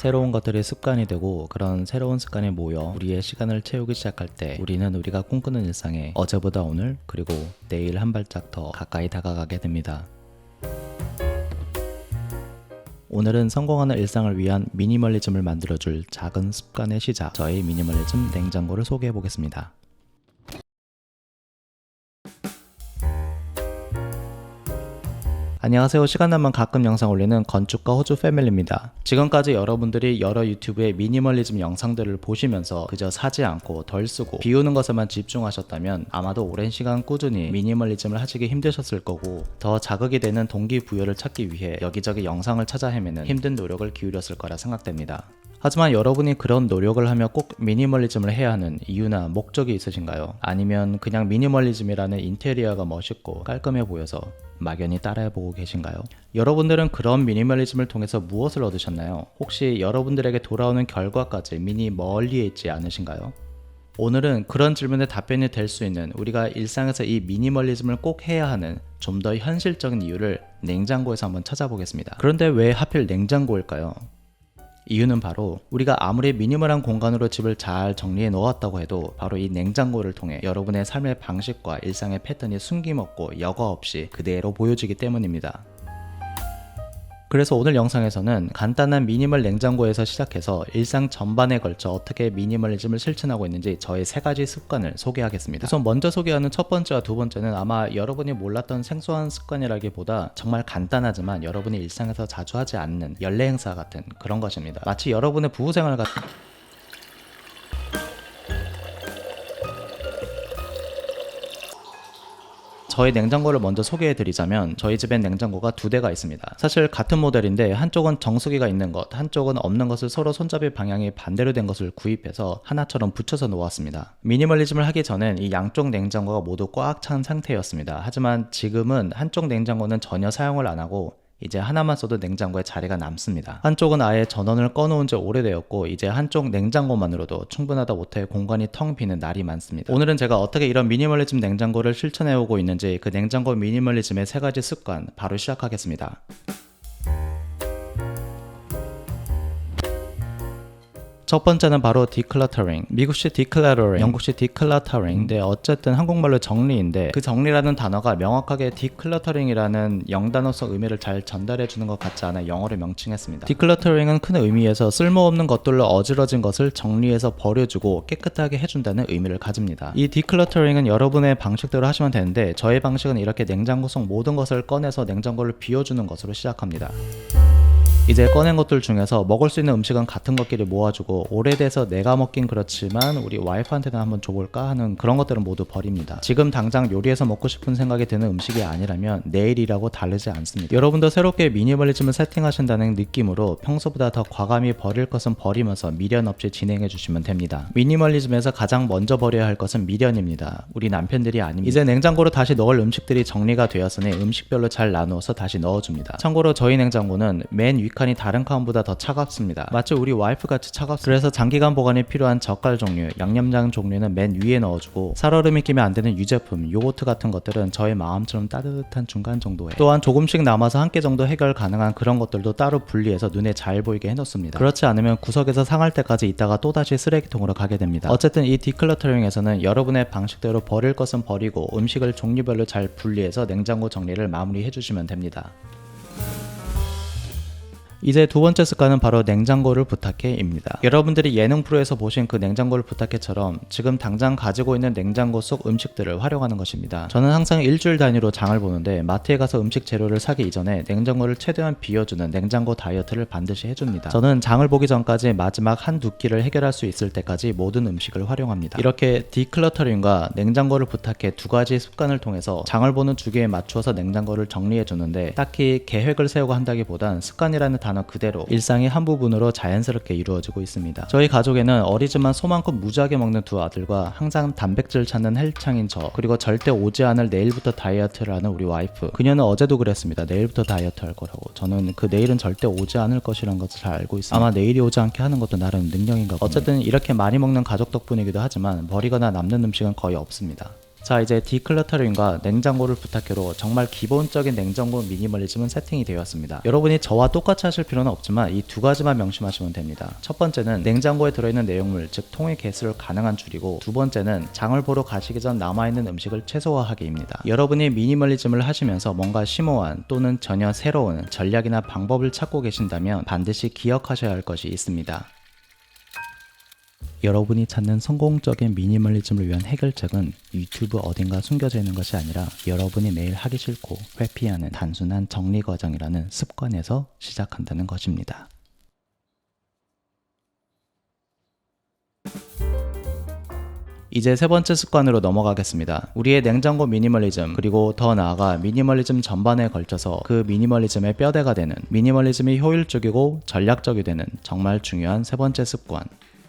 새로운 것들이 습관이 되고 그런 새로운 습관이 모여 우리의 시간을 채우기 시작할 때 우리는 우리가 꿈꾸는 일상에 어제보다 오늘 그리고 내일 한 발짝 더 가까이 다가가게 됩니다. 오늘은 성공하는 일상을 위한 미니멀리즘을 만들어줄 작은 습관의 시작, 저의 미니멀리즘 냉장고를 소개해 보겠습니다. 안녕하세요. 시간 나면 가끔 영상 올리는 건축가 호주 패밀리입니다. 지금까지 여러분들이 여러 유튜브의 미니멀리즘 영상들을 보시면서 그저 사지 않고 덜 쓰고 비우는 것에만 집중하셨다면 아마도 오랜 시간 꾸준히 미니멀리즘을 하시기 힘드셨을 거고, 더 자극이 되는 동기부여를 찾기 위해 여기저기 영상을 찾아 헤매는 힘든 노력을 기울였을 거라 생각됩니다. 하지만 여러분이 그런 노력을 하며 꼭 미니멀리즘을 해야 하는 이유나 목적이 있으신가요? 아니면 그냥 미니멀리즘이라는 인테리어가 멋있고 깔끔해 보여서 막연히 따라해보고 계신가요? 여러분들은 그런 미니멀리즘을 통해서 무엇을 얻으셨나요? 혹시 여러분들에게 돌아오는 결과까지 멀리에 있지 않으신가요? 오늘은 그런 질문에 답변이 될 수 있는, 우리가 일상에서 이 미니멀리즘을 꼭 해야 하는 좀 더 현실적인 이유를 냉장고에서 한번 찾아보겠습니다. 그런데 왜 하필 냉장고일까요? 이유는 바로 우리가 아무리 미니멀한 공간으로 집을 잘 정리해 놓았다고 해도 바로 이 냉장고를 통해 여러분의 삶의 방식과 일상의 패턴이 숨김없고 여과 없이 그대로 보여지기 때문입니다. 그래서 오늘 영상에서는 간단한 미니멀 냉장고에서 시작해서 일상 전반에 걸쳐 어떻게 미니멀리즘을 실천하고 있는지 저의 3가지 습관을 소개하겠습니다. 우선 먼저 소개하는 첫 번째와 두 번째는 아마 여러분이 몰랐던 생소한 습관이라기보다 정말 간단하지만 여러분이 일상에서 자주 하지 않는 연례 행사 같은 그런 것입니다. 마치 여러분의 부부생활 같은 저희 냉장고를 먼저 소개해드리자면, 저희 집엔 냉장고가 2대가 있습니다. 사실 같은 모델인데 한쪽은 정수기가 있는 것, 한쪽은 없는 것을 서로 손잡이 방향이 반대로 된 것을 구입해서 하나처럼 붙여서 놓았습니다. 미니멀리즘을 하기 전엔 이 양쪽 냉장고가 모두 꽉 찬 상태였습니다. 하지만 지금은 한쪽 냉장고는 전혀 사용을 안 하고 이제 하나만 써도 냉장고에 자리가 남습니다. 한쪽은 아예 전원을 꺼놓은 지 오래되었고 이제 한쪽 냉장고만으로도 충분하다 못해 공간이 텅 비는 날이 많습니다. 오늘은 제가 어떻게 이런 미니멀리즘 냉장고를 실천해오고 있는지 그 냉장고 미니멀리즘의 3가지 습관 바로 시작하겠습니다. 첫 번째는 바로 디클러터링. 미국식 디클러터링, 영국식 디클러터링인데 어쨌든 한국말로 정리인데, 그 정리라는 단어가 명확하게 디클러터링이라는 영단어성 의미를 잘 전달해주는 것 같지 않아 영어로 명칭했습니다. 디클러터링은 큰 의미에서 쓸모없는 것들로 어지러진 것을 정리해서 버려주고 깨끗하게 해준다는 의미를 가집니다. 이 디클러터링은 여러분의 방식대로 하시면 되는데, 저의 방식은 이렇게 냉장고 속 모든 것을 꺼내서 냉장고를 비워주는 것으로 시작합니다. 이제 꺼낸 것들 중에서 먹을 수 있는 음식은 같은 것끼리 모아주고, 오래돼서 내가 먹긴 그렇지만 우리 와이프한테는 한번 줘볼까 하는 그런 것들은 모두 버립니다. 지금 당장 요리해서 먹고 싶은 생각이 드는 음식이 아니라면 내일이라고 다르지 않습니다. 여러분도 새롭게 미니멀리즘을 세팅하신다는 느낌으로 평소보다 더 과감히 버릴 것은 버리면서 미련 없이 진행해 주시면 됩니다. 미니멀리즘에서 가장 먼저 버려야 할 것은 미련입니다. 우리 남편들이 아닙니다. 이제 냉장고로 다시 넣을 음식들이 정리가 되었으니 음식별로 잘 나누어서 다시 넣어줍니다. 참고로 저희 냉장고는 맨 칸이 다른 칸보다 더 차갑습니다. 마치 우리 와이프같이 차갑습니다. 그래서 장기간 보관이 필요한 젓갈 종류, 양념장 종류는 맨 위에 넣어주고, 살얼음이 끼면 안 되는 유제품, 요거트 같은 것들은 저의 마음처럼 따뜻한 중간 정도에, 또한 조금씩 남아서 한 개 정도 해결 가능한 그런 것들도 따로 분리해서 눈에 잘 보이게 해놓습니다. 그렇지 않으면 구석에서 상할 때까지 있다가 또다시 쓰레기통으로 가게 됩니다. 어쨌든 이 디클러터링에서는 여러분의 방식대로 버릴 것은 버리고 음식을 종류별로 잘 분리해서 냉장고 정리를 마무리해 주시면 됩니다. 이제 두 번째 습관은 바로 냉장고를 부탁해입니다. 여러분들이 예능 프로에서 보신 그 냉장고를 부탁해처럼 지금 당장 가지고 있는 냉장고 속 음식들을 활용하는 것입니다. 저는 항상 일주일 단위로 장을 보는데 마트에 가서 음식 재료를 사기 이전에 냉장고를 최대한 비워주는 냉장고 다이어트를 반드시 해줍니다. 저는 장을 보기 전까지 마지막 한두 끼를 해결할 수 있을 때까지 모든 음식을 활용합니다. 이렇게 디클러터링과 냉장고를 부탁해 2가지 습관을 통해서 장을 보는 주기에 맞추어서 냉장고를 정리해주는데, 딱히 계획을 세우고 한다기보단 습관이라는 단어 그대로 일상의 한 부분으로 자연스럽게 이루어지고 있습니다. 저희 가족에는 어리지만 소만큼 무지하게 먹는 2 아들과 항상 단백질 찾는 헬창인 저, 그리고 절대 오지 않을 내일부터 다이어트를 하는 우리 와이프. 그녀는 어제도 그랬습니다. 내일부터 다이어트 할 거라고. 저는 그 내일은 절대 오지 않을 것이라는 것을 잘 알고 있습니다. 아마 내일이 오지 않게 하는 것도 나름 능력인가 봅니다. 어쨌든 이렇게 많이 먹는 가족 덕분이기도 하지만 버리거나 남는 음식은 거의 없습니다. 자, 이제 디클러터링과 냉장고를 부탁해로 정말 기본적인 냉장고 미니멀리즘은 세팅이 되었습니다. 여러분이 저와 똑같이 하실 필요는 없지만 이 두 가지만 명심하시면 됩니다. 첫 번째는 냉장고에 들어있는 내용물, 즉 통의 개수를 가능한 줄이고, 두 번째는 장을 보러 가시기 전 남아있는 음식을 최소화하기입니다. 여러분이 미니멀리즘을 하시면서 뭔가 심오한 또는 전혀 새로운 전략이나 방법을 찾고 계신다면 반드시 기억하셔야 할 것이 있습니다. 여러분이 찾는 성공적인 미니멀리즘을 위한 해결책은 유튜브 어딘가 숨겨져 있는 것이 아니라 여러분이 매일 하기 싫고 회피하는 단순한 정리 과정이라는 습관에서 시작한다는 것입니다. 이제 세 번째 습관으로 넘어가겠습니다. 우리의 냉장고 미니멀리즘, 그리고 더 나아가 미니멀리즘 전반에 걸쳐서 그 미니멀리즘의 뼈대가 되는, 미니멀리즘이 효율적이고 전략적이 되는 정말 중요한 세 번째 습관,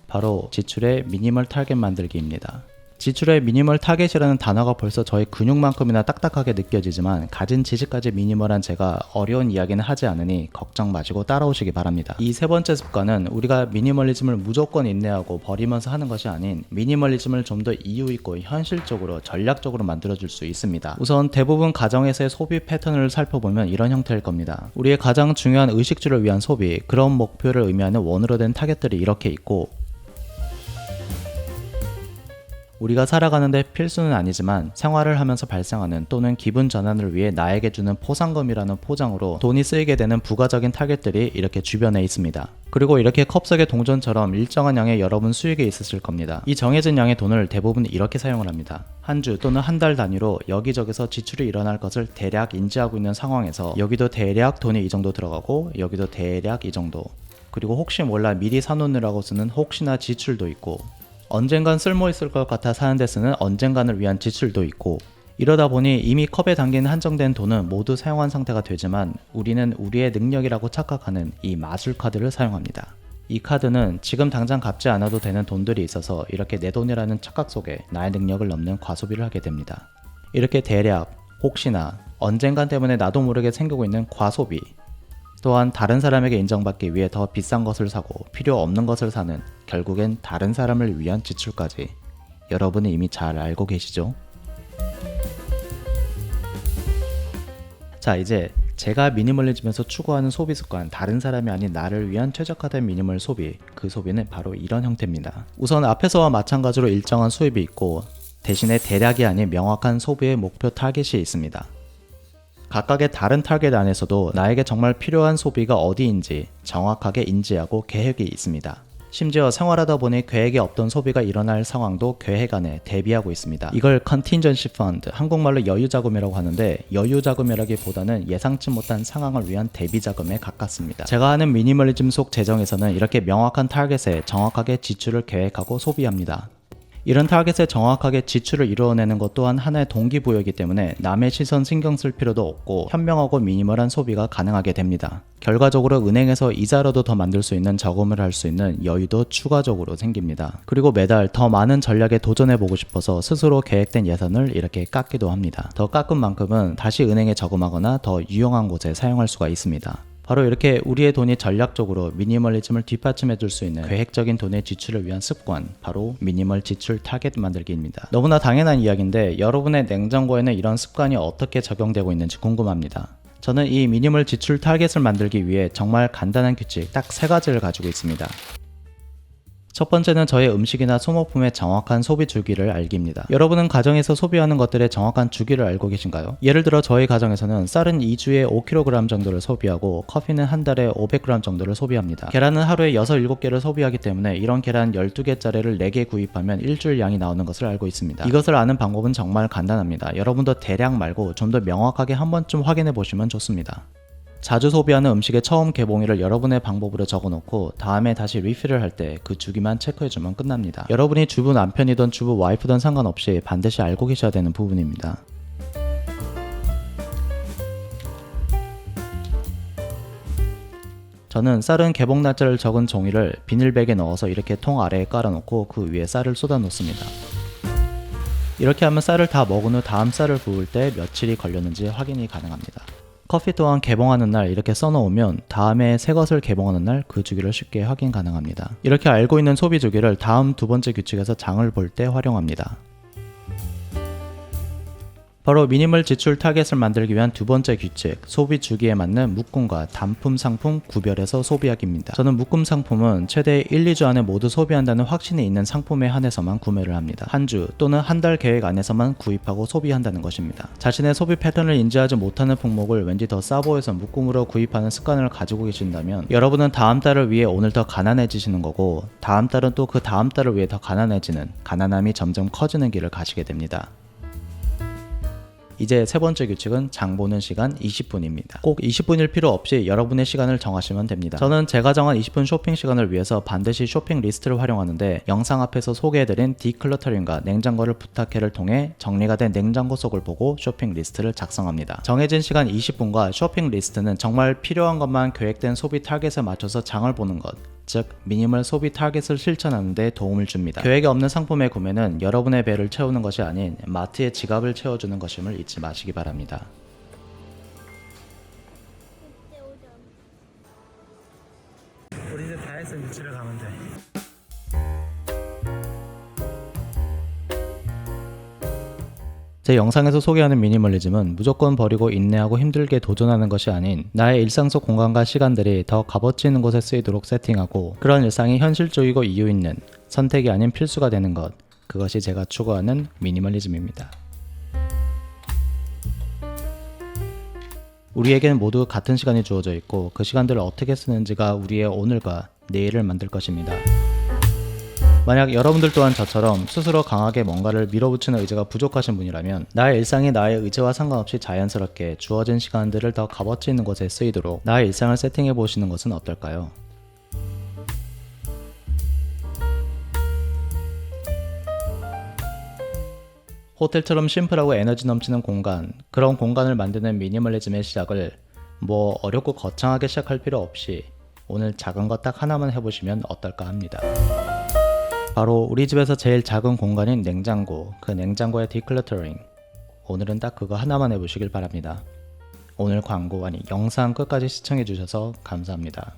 바로 지출의 미니멀 타겟 만들기입니다. 지출의 미니멀 타겟이라는 단어가 벌써 저의 근육만큼이나 딱딱하게 느껴지지만 가진 지식까지 미니멀한 제가 어려운 이야기는 하지 않으니 걱정 마시고 따라오시기 바랍니다. 이 세 번째 습관은 우리가 미니멀리즘을 무조건 인내하고 버리면서 하는 것이 아닌 미니멀리즘을 좀 더 이유 있고 현실적으로 전략적으로 만들어줄 수 있습니다. 우선 대부분 가정에서의 소비 패턴을 살펴보면 이런 형태일 겁니다. 우리의 가장 중요한 의식주를 위한 소비, 그런 목표를 의미하는 원으로 된 타겟들이 이렇게 있고, 우리가 살아가는데 필수는 아니지만 생활을 하면서 발생하는 또는 기분 전환을 위해 나에게 주는 포상금이라는 포장으로 돈이 쓰이게 되는 부가적인 타겟들이 이렇게 주변에 있습니다. 그리고 이렇게 컵속의 동전처럼 일정한 양의 여러분 수익이 있으실 겁니다. 이 정해진 양의 돈을 대부분 이렇게 사용을 합니다. 한 주 또는 한 달 단위로 여기저기서 지출이 일어날 것을 대략 인지하고 있는 상황에서 여기도 대략 돈이 이 정도 들어가고 여기도 대략 이 정도, 그리고 혹시 몰라 미리 사놓느라고 쓰는 혹시나 지출도 있고, 언젠간 쓸모 있을 것 같아 사는 데 쓰는 언젠간을 위한 지출도 있고, 이러다 보니 이미 컵에 담긴 한정된 돈은 모두 사용한 상태가 되지만 우리는 우리의 능력이라고 착각하는 이 마술카드를 사용합니다. 이 카드는 지금 당장 갚지 않아도 되는 돈들이 있어서 이렇게 내 돈이라는 착각 속에 나의 능력을 넘는 과소비를 하게 됩니다. 이렇게 대략, 혹시나, 언젠간 때문에 나도 모르게 생기고 있는 과소비, 또한 다른 사람에게 인정받기 위해 더 비싼 것을 사고 필요 없는 것을 사는, 결국엔 다른 사람을 위한 지출까지 여러분은 이미 잘 알고 계시죠? 자, 이제 제가 미니멀리즘에서 추구하는 소비 습관, 다른 사람이 아닌 나를 위한 최적화된 미니멀 소비, 그 소비는 바로 이런 형태입니다. 우선 앞에서와 마찬가지로 일정한 수입이 있고 대신에 대략이 아닌 명확한 소비의 목표 타겟이 있습니다. 각각의 다른 타겟 안에서도 나에게 정말 필요한 소비가 어디인지 정확하게 인지하고 계획이 있습니다. 심지어 생활하다 보니 계획에 없던 소비가 일어날 상황도 계획 안에 대비하고 있습니다. 이걸 contingency fund, 한국말로 여유자금이라고 하는데 여유자금이라기보다는 예상치 못한 상황을 위한 대비자금에 가깝습니다. 제가 하는 미니멀리즘 속 재정에서는 이렇게 명확한 타겟에 정확하게 지출을 계획하고 소비합니다. 이런 타겟에 정확하게 지출을 이루어내는 것 또한 하나의 동기부여이기 때문에 남의 시선 신경 쓸 필요도 없고 현명하고 미니멀한 소비가 가능하게 됩니다. 결과적으로 은행에서 이자로도 더 만들 수 있는 저금을 할 수 있는 여유도 추가적으로 생깁니다. 그리고 매달 더 많은 전략에 도전해보고 싶어서 스스로 계획된 예산을 이렇게 깎기도 합니다. 더 깎은 만큼은 다시 은행에 저금하거나 더 유용한 곳에 사용할 수가 있습니다. 바로 이렇게 우리의 돈이 전략적으로 미니멀리즘을 뒷받침해 줄 수 있는 계획적인 돈의 지출을 위한 습관, 바로 미니멀 지출 타겟 만들기입니다. 너무나 당연한 이야기인데 여러분의 냉장고에는 이런 습관이 어떻게 적용되고 있는지 궁금합니다. 저는 이 미니멀 지출 타겟을 만들기 위해 정말 간단한 규칙 딱 3가지를 가지고 있습니다. 첫 번째는 저의 음식이나 소모품의 정확한 소비 주기를 알기입니다. 여러분은 가정에서 소비하는 것들의 정확한 주기를 알고 계신가요? 예를 들어 저희 가정에서는 쌀은 2주에 5kg 정도를 소비하고 커피는 한 달에 500g 정도를 소비합니다. 계란은 하루에 6, 7개를 소비하기 때문에 이런 계란 12개짜리를 4개 구입하면 일주일 양이 나오는 것을 알고 있습니다. 이것을 아는 방법은 정말 간단합니다. 여러분도 대략 말고 좀 더 명확하게 한 번쯤 확인해 보시면 좋습니다. 자주 소비하는 음식의 처음 개봉일을 여러분의 방법으로 적어놓고 다음에 다시 리필을 할 때 그 주기만 체크해주면 끝납니다. 여러분이 주부 남편이든 주부 와이프든 상관없이 반드시 알고 계셔야 되는 부분입니다. 저는 쌀은 개봉 날짜를 적은 종이를 비닐백에 넣어서 이렇게 통 아래에 깔아놓고 그 위에 쌀을 쏟아 놓습니다. 이렇게 하면 쌀을 다 먹은 후 다음 쌀을 부을 때 며칠이 걸렸는지 확인이 가능합니다. 커피 또한 개봉하는 날 이렇게 써놓으면 다음에 새 것을 개봉하는 날 그 주기를 쉽게 확인 가능합니다. 이렇게 알고 있는 소비 주기를 다음 두 번째 규칙에서 장을 볼 때 활용합니다. 바로 미니멀 지출 타겟을 만들기 위한 두 번째 규칙, 소비 주기에 맞는 묶음과 단품 상품 구별해서 소비하기입니다. 저는 묶음 상품은 최대 1, 2주 안에 모두 소비한다는 확신이 있는 상품에 한해서만 구매를 합니다. 한 주 또는 한 달 계획 안에서만 구입하고 소비한다는 것입니다. 자신의 소비 패턴을 인지하지 못하는 품목을 왠지 더 싸 보여서 묶음으로 구입하는 습관을 가지고 계신다면 여러분은 다음 달을 위해 오늘 더 가난해지시는 거고, 다음 달은 또 그 다음 달을 위해 더 가난해지는, 가난함이 점점 커지는 길을 가시게 됩니다. 이제 세 번째 규칙은 장 보는 시간 20분입니다. 꼭 20분일 필요 없이 여러분의 시간을 정하시면 됩니다. 저는 제가 정한 20분 쇼핑 시간을 위해서 반드시 쇼핑 리스트를 활용하는데, 영상 앞에서 소개해드린 디클러터링과 냉장고를 부탁해를 통해 정리가 된 냉장고 속을 보고 쇼핑 리스트를 작성합니다. 정해진 시간 20분과 쇼핑 리스트는 정말 필요한 것만 계획된 소비 타겟에 맞춰서 장을 보는 것, 즉 미니멀 소비 타겟을 실천하는 데 도움을 줍니다. 계획이 없는 상품의 구매는 여러분의 배를 채우는 것이 아닌 마트의 지갑을 채워주는 것임을 잊지 마시기 바랍니다. 우리 이제 다 했으면 유치를 가면 돼. 제 영상에서 소개하는 미니멀리즘은 무조건 버리고 인내하고 힘들게 도전하는 것이 아닌 나의 일상 속 공간과 시간들이 더 값어치 있는 곳에 쓰이도록 세팅하고, 그런 일상이 현실적이고 이유 있는 선택이 아닌 필수가 되는 것, 그것이 제가 추구하는 미니멀리즘입니다. 우리에게는 모두 같은 시간이 주어져 있고, 그 시간들을 어떻게 쓰는지가 우리의 오늘과 내일을 만들 것입니다. 만약 여러분들 또한 저처럼 스스로 강하게 뭔가를 밀어붙이는 의지가 부족하신 분이라면, 나의 일상이 나의 의지와 상관없이 자연스럽게 주어진 시간들을 더 값어치 있는 곳에 쓰이도록 나의 일상을 세팅해 보시는 것은 어떨까요? 호텔처럼 심플하고 에너지 넘치는 공간, 그런 공간을 만드는 미니멀리즘의 시작을 뭐 어렵고 거창하게 시작할 필요 없이 오늘 작은 것 딱 하나만 해보시면 어떨까 합니다. 바로 우리 집에서 제일 작은 공간인 냉장고, 그 냉장고의 디클러터링, 오늘은 딱 그거 하나만 해보시길 바랍니다. 오늘 광고 아니 영상 끝까지 시청해주셔서 감사합니다.